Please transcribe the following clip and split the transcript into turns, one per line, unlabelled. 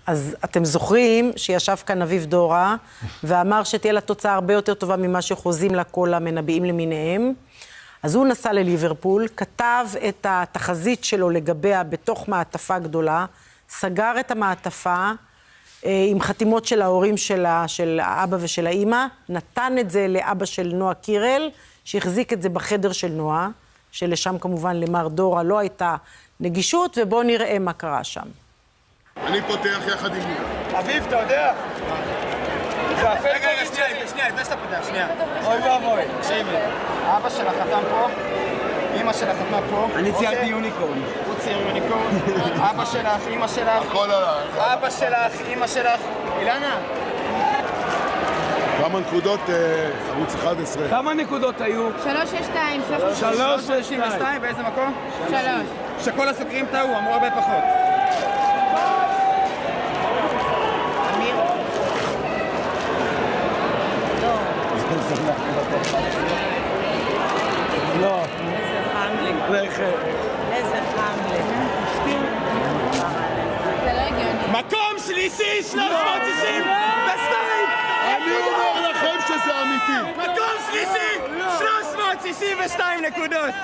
אז אתם זוכרים שישב כאן אביב דורה, ואמר שתהיה לה תוצאה הרבה יותר טובה ממה שחוזים לה כל המנבאים למיניהם. אז הוא נסע לליברפול, כתב את התחזית שלו לגביה בתוך מעטפה גדולה, סגר את המעטפה עם חתימות של ההורים של האבא ושל האמא, נתן את זה לאבא של נועה קירל, שהחזיק את זה בחדר של נועה, שלשם כמובן למר דורה לא הייתה נגישות, ובואו נראה מה קרה שם.
אני פותח יחד עם מי.
אביב, אתה יודע?
רגע, שנייה, לפני שאתה פותח, שנייה.
אוי ואבוי.
תקשיבי, אבא שלה חתם פה, אמא שלה חתמה פה.
אני ציירתי יוניקורן.
הוא צייר יוניקורן. אבא שלך, אמא שלך.
הכל עליי.
אבא שלך, אמא שלך. אילנה.
כמה נקודות ערוץ 11?
כמה נקודות היו?
362,
362, באיזה מקום?
3.
שכל הסוקרים טעו, אמרו הרבה פחות.
אמיר?
לא.
איזה חמלי. איזה חמלי. זה לא הגיוני.
מקום שלישי, 362!
אני אומר לכם שזה אמיתי.
מקום שלישי, 362 נקודות!